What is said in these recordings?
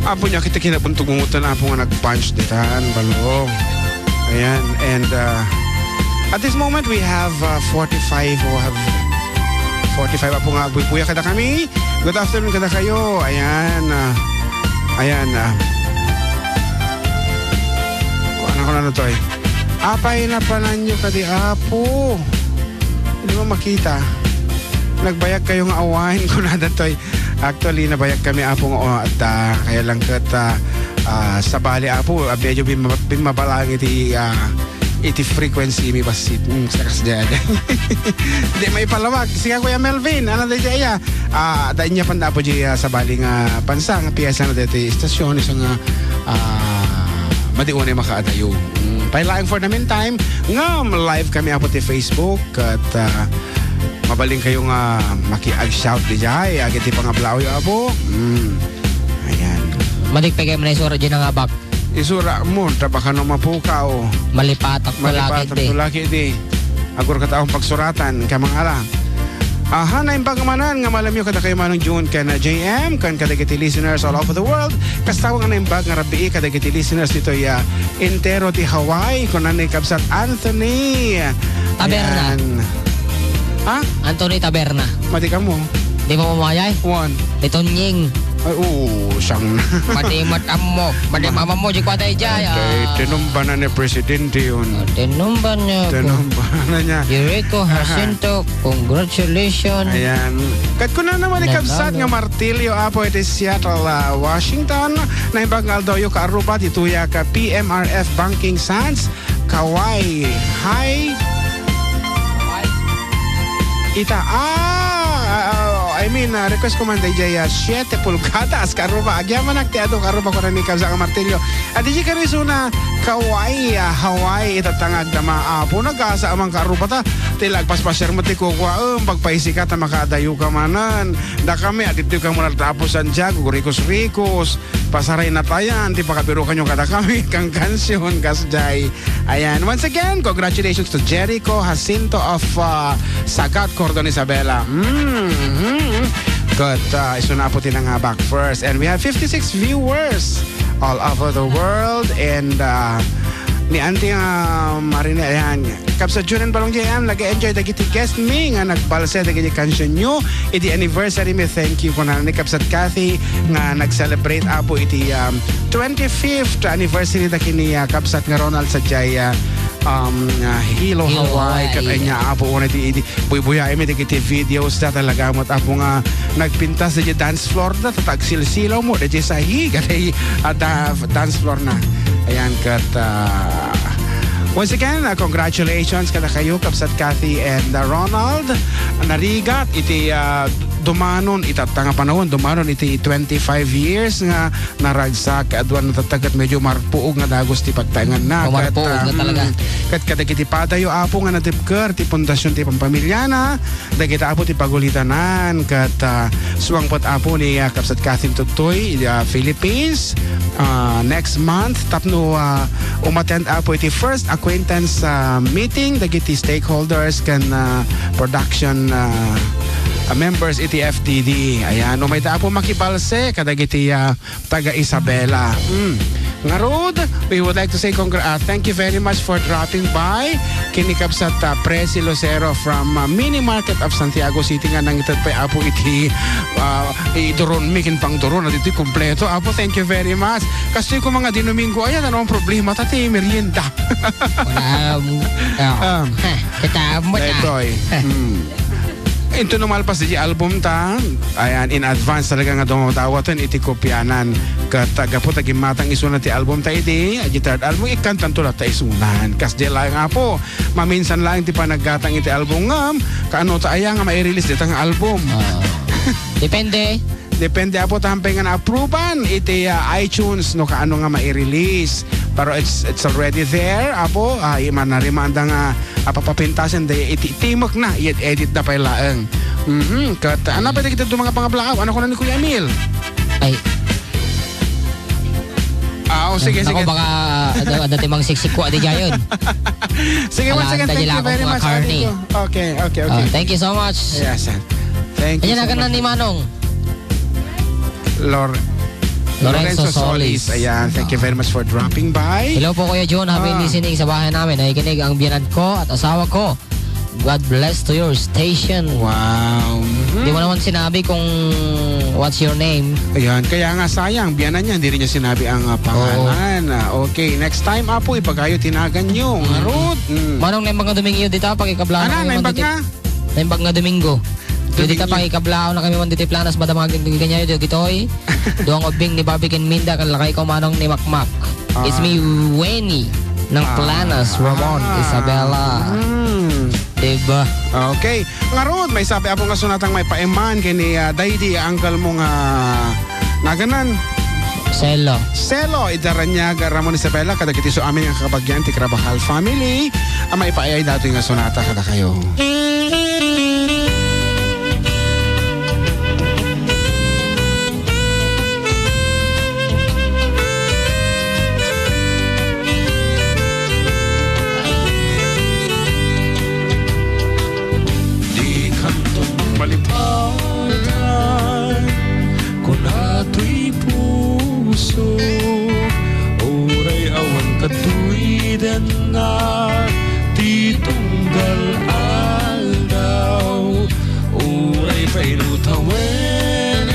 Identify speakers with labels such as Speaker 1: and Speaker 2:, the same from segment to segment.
Speaker 1: Apo niya kita kinabuntog mungutan apo nga nag-punch ditan balo. Ayan, and at this moment we have 45 o have 45 apo nga buya kada kami. Good afternoon kada kayo. Ayan, ayan. Ano ko na to eh. Apay na panan nyo kadi apo. Hindi mo makita. Nagbayag kayong awahin ko na datoy. Actually, nabayag kami apong at kaya lang kat sa bali apo, medyo bimabalang iti frequency mi basit sakas dyan. Hindi may palawag. Sige Kuya Melvin, ano dito iya? Dahil niya panda po dyan sa bali nga pansang piyasa na dito istasyon isang madiunay makaadayo. Pailaing for the meantime, live kami apo ti Facebook at mabaling kayo nga maki-shout di jay agad ti pangablaw yung abo. Ayan.
Speaker 2: Madigpigay mo na isura dyan nga bak.
Speaker 1: Isura mo, tabakan ng mapukaw.
Speaker 2: Malipatak
Speaker 1: tulaki di. Agur kataong pagsuratan, kamang ala. Na imbang manan nga malam yung kada kayo manong June kan JM, kan kadagiti listeners all over the world. Kastawang na imbang nga rabi kadagiti listeners dito intero ti Hawaii, kunan ni Kabsat Anthony.
Speaker 2: Taberna.
Speaker 1: Ha?
Speaker 2: Anthony Taberna.
Speaker 1: Mati ka mo.
Speaker 2: Di mo mamayay?
Speaker 1: One.
Speaker 2: Dito nying.
Speaker 1: Ay, siyang na.
Speaker 2: Madimat mo. Madimama mo, di kwa tayo jay.
Speaker 1: Okay, tinumban na ni Presidente yun.
Speaker 2: Tinumban niya.
Speaker 1: Tinumban na niya.
Speaker 2: Jericho Jacinto, congratulations.
Speaker 1: Ayan. Kat ko na naman ikabsat nga martilyo apo iti Seattle, Washington. Na ibang aldoyo ka aruba dituya ka PMRF Banking Sands. Kawai. Hi. Ita, request ko man dayjay 7 pulgadas karuba. Agyaman nagtiado karuba ko na ni Kabsa nga martilyo. At di ka rin na Hawaii itatangag na maapo. Nag-asa amang karuba ta. Tilag paspasyer mo ti kukwa. Pagpaisi ka ta makadayo ka manan. Da kami at ito ka muna tapos ang jag. Rikos-rikos. Pasaray na tayan. Di pa kapiro kanyo kada kami. Kang kansyon kasjay. Ayan. Once again, congratulations to Jericho Jacinto of Sagat, Cordon Isabela. Good. Iso na po tinang back first. And we have 56 viewers all over the world. And ni Auntie Marina, ayan. Kapsa Junan Balong JM, nag-enjoy dagiti guest me nga nagbalse dagiti kansion nyo. Iti anniversary me, thank you ko na ni Kapsat Kathy nga nag-celebrate apo iti 25th anniversary daki ni Kapsat nga Ronald sa Jaya Hilo Hawaii kat ay niya apo una di buy-buya imi dagiti videos na talaga mo apo nga nagpintas di dance floor na tatag silsilaw mo di sahi katay dance floor na ayan kat once again congratulations kada kayo Kapsat Kathy and Ronald narigat iti dumanon itatanga panahon dumanon iti 25 years nga naragsak adwan natatagat medyo marpuog nga dagos ti pagtaingan na
Speaker 2: marpuog na talaga
Speaker 1: kat kadagiti padayo apo nga natipker ti pundasyon ti pampamilya na dagiti apo ti pagulitanan kat suwangpot apo ni Kapsat Catherine Tutoy Philippines next month tapno umattend apo iti first acquaintance meeting dagiti stakeholders kan production members iti FTD. Ayan, may po makibalse kadagiti taga Isabela. Ngarod, we would like to say thank you very much for dropping by. Kinikabsat Presi Lucero from Mini Market of Santiago City nga nang itad pa apo iti iduron mikin pang duron at iti kompleto. Apo, thank you very much. Kasi kung mga dinumingo, ayan, ano ang problema? Tati, merienda.
Speaker 2: Kita mo na.
Speaker 1: Ito'y. Ito naman pas di album ta. Ayan, in advance talaga nga dumatawatan iti kopyanan. Kataga po taging matang isunan ti album ta iti. Iti third album, ikantan to ta isunan. Kas di lang nga po. Maminsan lang ti panaggatang iti album nga. Kaano ta aya nga mai-release ditang album.
Speaker 2: Depende.
Speaker 1: Depende apo tampay nga na-approvean iti iTunes no kaano nga mai-release. Pero it's already there apo. Manarimanda nga papapintasan day iti timok na i-edit na pa ilaang. Kat ano pa kita mga pangablakaw? Ano ko na ni Kuya Emil?
Speaker 2: Ay.
Speaker 1: Sige.
Speaker 2: Ako baka dati mang siksikwa di jayon.
Speaker 1: Sige, once again, thank you very much. Okay.
Speaker 2: Thank you so much.
Speaker 1: Yes, thank you.
Speaker 2: Ayan na ni Manong. Lorenzo Solis.
Speaker 1: Ayan, thank you very much for dropping by.
Speaker 2: Hello po Kuya Jun, happy listening sa bahay namin. Nakikinig ang biyanan ko at asawa ko. God bless to your station.
Speaker 1: Wow.
Speaker 2: Hindi mo naman sinabi kung what's your name.
Speaker 1: Ayan, kaya nga sayang, biyanan niya, hindi rin niya sinabi ang pangalan. Okay, next time Apo, ipagayo tinagan niyo. Ngarod.
Speaker 2: Manong naimbag nga Domingo dito, pagkikablaan.
Speaker 1: Ano, naimbag nga?
Speaker 2: Naimbag nga Domingo. Dito pagkikablao na kami man dito planas badamagin ganyan dito gitoy. Doang obing ni Bobby Ken Minda kan lakay ko manong ni Makmak. It's me Wenny ng Planas, Ramon, Isabella. Diba?
Speaker 1: Okay. Ngarod, may sabi ako nga sunatang may paeman kini Daydi, uncle mo nga naganan. Selo, idaranyaga Ramon Isabella kada kiti so amin nga kabagyan ti Carabajal family. May paayay dato nga sunata kada kayo.
Speaker 3: Malipatan kung ato'y puso, oray awan katuwidan na titunggal aldaw, oray painutawenen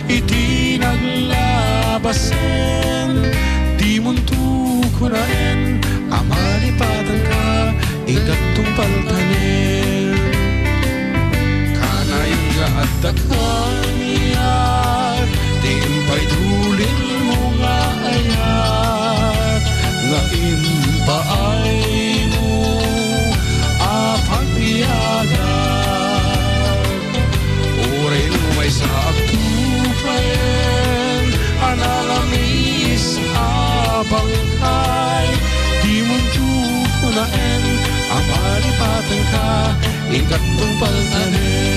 Speaker 3: iti naglabasen, di munto kunaen amalipatan ka igatong paltanen. At dakaniat, timpay tulin mo nga ayat, nga impaay mo apagbiyagan. Oray mo may sa aktupayen, analamis abangkay, di mo tukunaen, amalipatan ka, ikatong paltanen.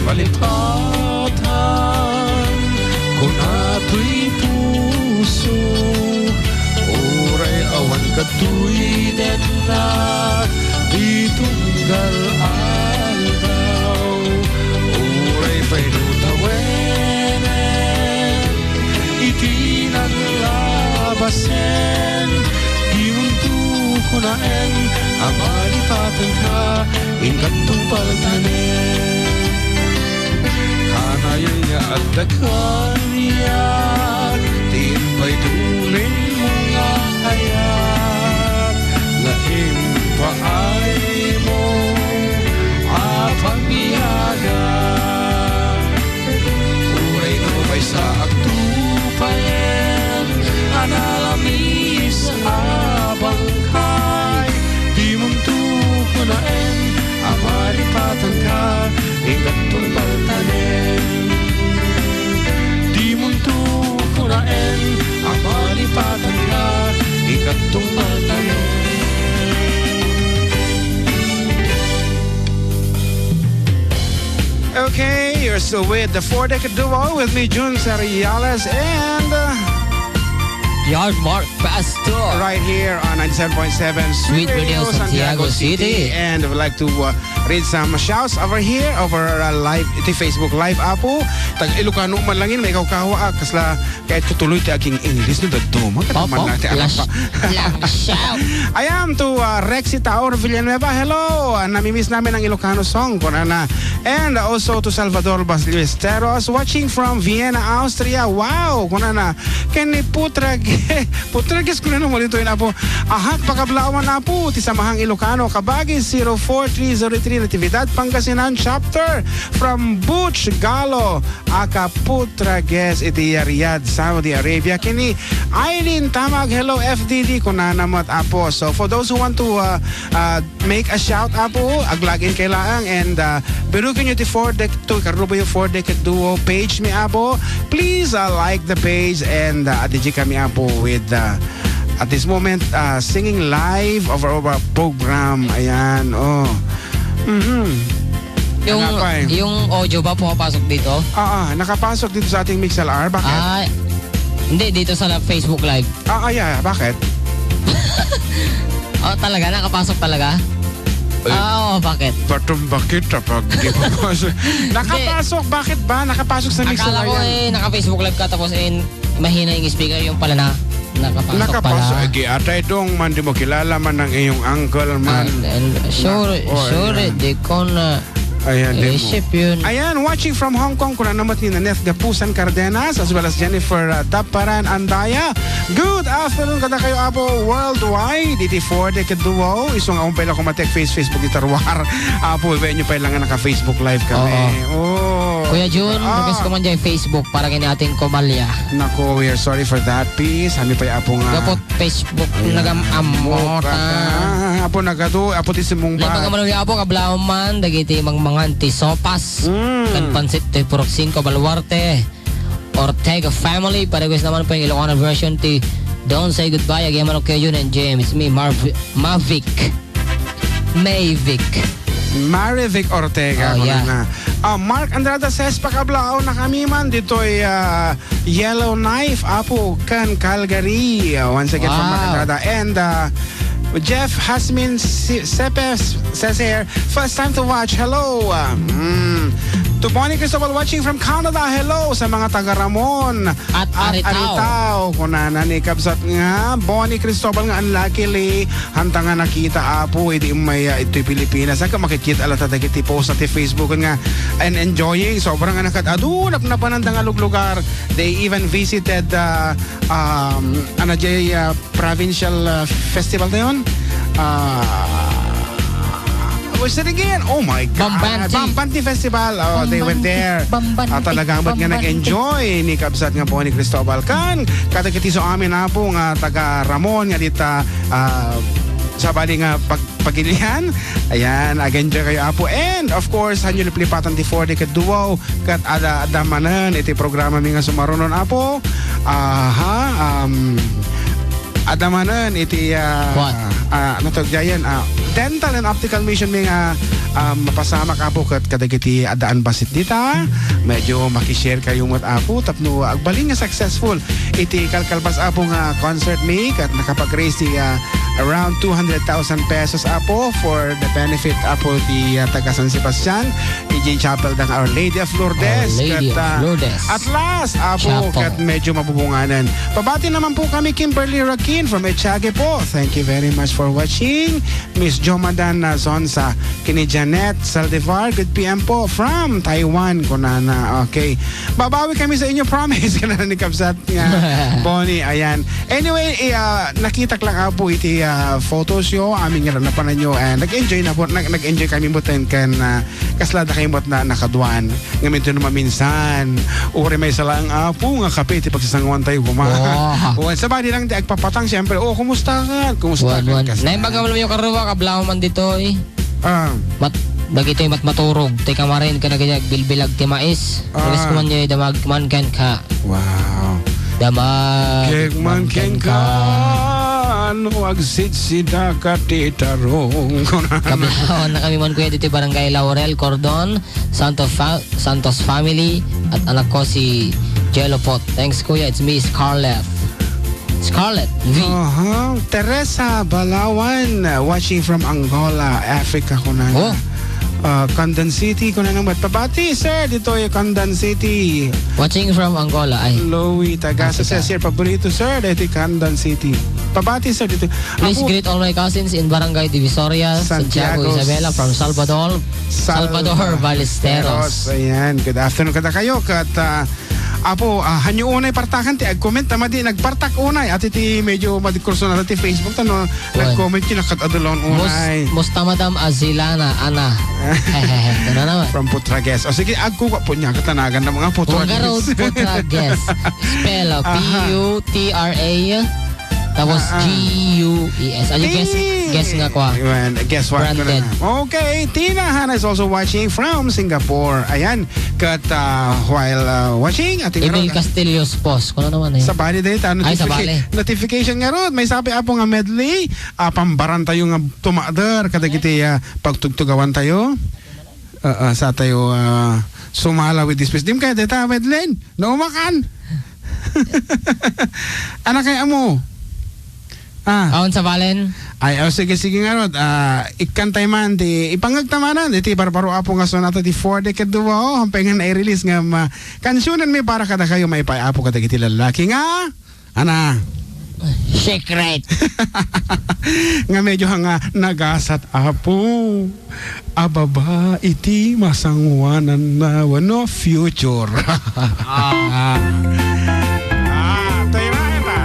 Speaker 3: Malipatan kung ato'y puso, oray awan katuwidan na ditunggal aldaw, oray painutawenen iti naglabasen, di unto kunaen amalipatan ka inkatong paltanen. Kanayay nga at dakaniat, timpay tulin mo nga hayat, nga impaay mo apagbiyagan. Uray no may sa aktupayen, analamis abangkay, di mong tukunaen amalipatan ka igatong paltanen. Di mong tukunaen amalipatan ka igatong paltanen.
Speaker 1: Okay, you're still with the four-decade duo with me, Jun Seriales, and
Speaker 2: Yard Mark Pastor.
Speaker 1: right here on 97.7
Speaker 2: Sweet Radio, Santiago City.
Speaker 1: And I would like to read some shouts over here over live iti Facebook live apo. Tag Ilocano man langin may kawa kasla kahit kutuloy ti aking English no dadto man
Speaker 2: Opo,
Speaker 1: natin
Speaker 2: lang shout.
Speaker 1: I am to Rexy Taor Villanueva. Hello. Namimiss namin ang Ilocano song ko na. And also to Salvador Basiesteros watching from Vienna, Austria. Wow. Kuna na. Kenny Putra Putragis ko na naman ito yun apo. Ahak pakablawan na po. Ti Samahang Ilocano, Kabagi 04303 Natividad, Pangasinan chapter from Butch Galo. Aka Putragis iti Riyadh, Saudi Arabia. Kini Eileen Tamag, hello FDD kunanamat apo. So for those who want to make a shout apo, aglagin kay laang and birukin nyo ti 4 to karubo yung 4 Decade Duo page mi apo. Please like the page and adiji kami apo with at this moment singing live of our program. Ayan, oh.
Speaker 2: Yung audio ba pumapasok dito?
Speaker 1: Nakapasok dito sa ating MixLR. Bakit?
Speaker 2: Hindi, dito sa Facebook Live.
Speaker 1: Yeah. Bakit?
Speaker 2: Talaga? Nakapasok talaga? Bakit?
Speaker 1: Bakit kapag di papasok? Nakapasok, bakit ba? Nakapasok sa MixLR yan.
Speaker 2: Akala ko naka-Facebook Live ka tapos mahina yung speaker, yung pala na nakapasok pala.
Speaker 1: Ata itong man, di mo kilala man ng iyong uncle man.
Speaker 2: Sure, di ko na
Speaker 1: Ayan,
Speaker 2: isip yun.
Speaker 1: Ayan, watching from Hong Kong, kuna naman ni Naneth Gapusan Cardenas as well as Jennifer Daparan Andaya. Good afternoon kada kayo apo worldwide. Iti 4 Decade Duo. Isong umpay lang kumatek Facebook itarwar. Apo, iba nyo pa lang naka-Facebook live kami.
Speaker 2: Kuya Jun, request ko man dyan Facebook para kini ating Komalya.
Speaker 1: Nako, we are sorry for that. Peace. Kami pa apo nga.
Speaker 2: Gapot Facebook nagamamota.
Speaker 1: Apo nagado, apo ti simong ba.
Speaker 2: Mga manuwi apo, kablaw man, dagiti mangan ti sopas. Kan pansit ti Purok 5 Baluarte. Ortega family. Paregues naman po yung Ilocano version ti Don't Say Goodbye. Again man okay yun and James. It's me, Mavic
Speaker 1: Marivic Ortega.
Speaker 2: Yeah.
Speaker 1: Mark Andrada says pakablao na kami man dito'y Yellowknife apo kan Calgary. Once again from Mark Andrada. And Jeff Hasmin Sepes says here, first time to watch. Hello. To Bonnie Cristobal watching from Canada. Hello sa mga taga Ramon
Speaker 2: at Aritao.
Speaker 1: Kunana ni Kabsat nga Bonnie Cristobal nga unluckily hanta nga nakita apo iti may ito'y Pilipinas. Saka makikita alata dagiti post at Facebook nga and enjoying. Sobrang nakatado napananda nga lugar. They even visited provincial festival na yun. What's it again? Oh my God. Bambanti Festival. They went there. Talagang ba't nga nag-enjoy ni Kabsat nga po ni Cristobal Kan. Kadagiti so amin na po nga taga Ramon nga dita sa bali nga pagilihan. Ayan, again dyan kayo apo. And of course, hanyo lipatan ti 4 Decade Duo kat adamanan iti programa mi nga sumarunon apo. Adamanan iti dental and optical mission may mapasamak apo kat kadagiti adaan basit dita. Medyo makishare kayo mat apo tapno agbaling nga successful iti kalkalbas apo nga concert may kat nakapag-raise ti around 200,000 pesos apo for the benefit apo ti taga San Sebastian iti chapel ng Our Lady of Lourdes. At last apo kat medyo mabubunganan. Pabati naman po kami Kimberly Rakin from Echage po. Thank you very much for watching. Miss Jomadan Zonsa, kini Janet Saldivar, good PM po from Taiwan. Kunana, okay. Babawi kami sa inyo, promise. Kanana ni Kabsat nga, Bonnie, ayan. Anyway, nakita lang po iti photos yo, aming ranapan nyo, and nag-enjoy na po, nag-enjoy kami mo ten kan kaslada kayo mo na nakaduan. Ngayon ito naman minsan, uri may salang po nga kape, iti pagsasangwan tayo kumahan. Sabadi lang, di agpapatang, siyempre, kumusta ka? Kumusta ka?
Speaker 2: Naimbaga mo yung karuwa, kablaw man dito eh. Dagito'y maturog. Teka marin ka na ganyan, bilbilag ti mais. Regas ko man nyo, damag man ken ka.
Speaker 1: Wow.
Speaker 2: Damag
Speaker 1: man ken ka. Ano agsitsida ka titarong.
Speaker 2: Kablawan na kami man kuya dito barangay Laurel, Cordon, Santos family, at anak ko si Jello Pot. Thanks kuya, it's me, Scarlett V.
Speaker 1: Teresa Balawan, watching from Angola, Africa ko na. Condon City ko na naman. Pabati sir, dito yung Condon City.
Speaker 2: Watching from Angola ay.
Speaker 1: Louie, Tagasa says here, paborito sir, dito Condon City. Pabati sir, dito.
Speaker 2: Please greet all my cousins in Barangay Divisoria, Santiago Isabela from Salvador, Ballesteros.
Speaker 1: Ayan, good afternoon kada kayo. Apo, hanyo unay partakan ti ag-comment tama di nagpartak unay at iti medyo madikurso na ti Facebook tano nag-comment yun nakatadulon unay.
Speaker 2: Musta Madam Azilana, Ana. Hehehe, ano naman?
Speaker 1: From Putragues. O sige, agkuha po niya katanagan ng mga
Speaker 2: Pungarod
Speaker 1: Putragues.
Speaker 2: Putragues. Spell, P-U-T-R-A. Tapos G-U-E-S. Ano guess nga ko.
Speaker 1: Guess what?
Speaker 2: Branded.
Speaker 1: Okay, Tina Hana is also watching from Singapore. Ayan, kat while watching ating
Speaker 2: Emil Castillo's post. Kung ano naman eh.
Speaker 1: sa bali dito,
Speaker 2: Sa bali.
Speaker 1: notification nga ron. May sabi apo nga medley. Pambaran tayo nga tumader. Kada kiti pagtugtugawan tayo. Sa tayo sumala with this piece. Dim kaya dita medley. Naumakan. Anak kaya mo?
Speaker 2: Aon sa Valen.
Speaker 1: Ay, sige nga ron. Ikantay man, ipangagtamanan. Iti barbaro apo nga sonata di 4 decade duwa. Hampengan na i-release nga kansyonan may para kada kayo maipayapo kada kiti lalaki nga. Ana.
Speaker 2: Secret.
Speaker 1: Nga medyo nga nagasat apo. Ababa iti masangwanan na wano future. Tayo na ita.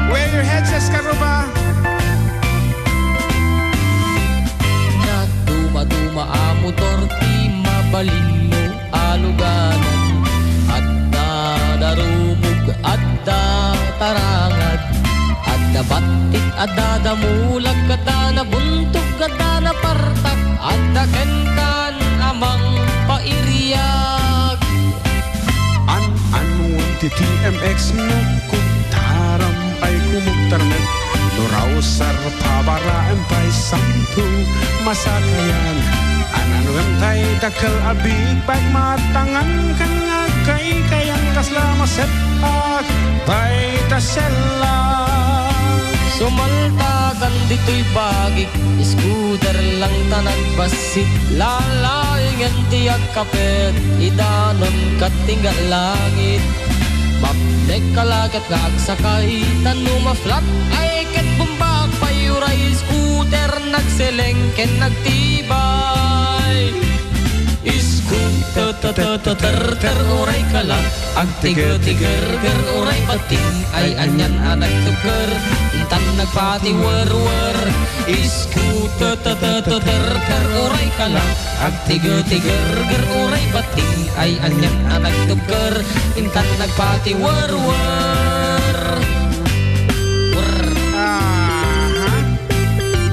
Speaker 1: Wear your headsets, Karuba.
Speaker 2: Duma a motor ti mabalino aluganan at darumog at tarangad at batik at damulag kada na buntog kada na partak at kenkan amang pairiyag
Speaker 1: An ti TMX no kuntaram ay kumugtarnet Duraw sar pabaraan pa'y sampu masakayan Ananugan tay dakal abig pagmatangan kan nga kay kayang kasla masepak pa'y tasela
Speaker 2: Sumaltagan dito'y bagik Scooter lang tanag basit Lalaingan tiyag kapit Idanon katingga langit Mapnek kalagat nga agsakay Tanuma flat ay ket bumbak Payuray scooter nagselengken nagtibay Scooter oray ka lang Ang tiger oray pating Ay anyan anak tuker Intan nagpatiwer-wer Scooter oray ka lang Ang tiger oray pating Ay anyan anak tuker Intan nagpatiwer-wer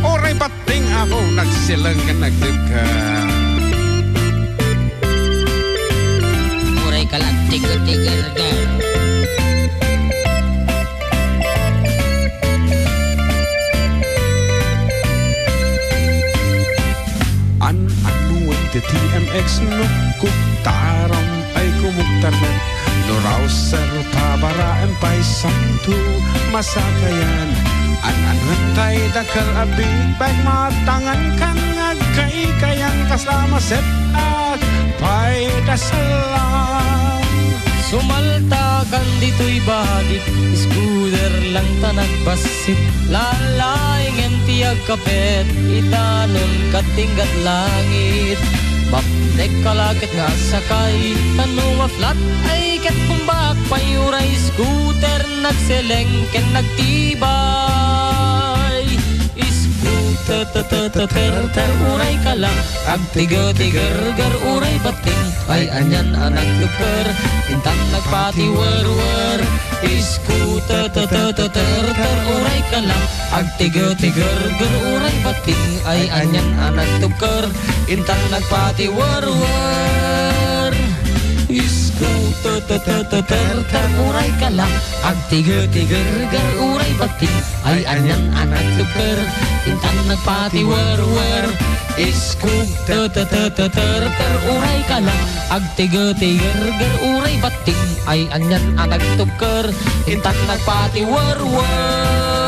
Speaker 1: Oray bating ako nagsilang ka nagdugkan
Speaker 2: Oray ka lang tiger girl
Speaker 1: Anuan ti TMX no kutaram ay kumugtarnan No rouser pabaraan pa'y samtu masakayan Anuan tay dakal abig pagmatangan kan nga kay kayang kaslama setak pa'y dasalang
Speaker 2: Sumaltakan dito'y bahagi Scooter lang tanag basit Lalaingan tiyag kapet Itanon katinggat langit Mapnek kalakit nga sakay Tanuma flat ay ket bumbak Payuray scooter nagselengken nagtibay Scooter uray ka lang Ag tiger uray bating Ay anyan anak luker Intang nagpatiwer-wer Scooter uray ka lang Ag tiger uray bating Ay anyan anak tuker Intang nagpatiwer-wer Scooter uray ka lang Ag tiger uray bating Ay anyan anak tuker Intang nagpatiwer-wer Scooter uray ka lang Ag tiger uray bating Ay anyan anak tuker Intang nagpatiwer-wer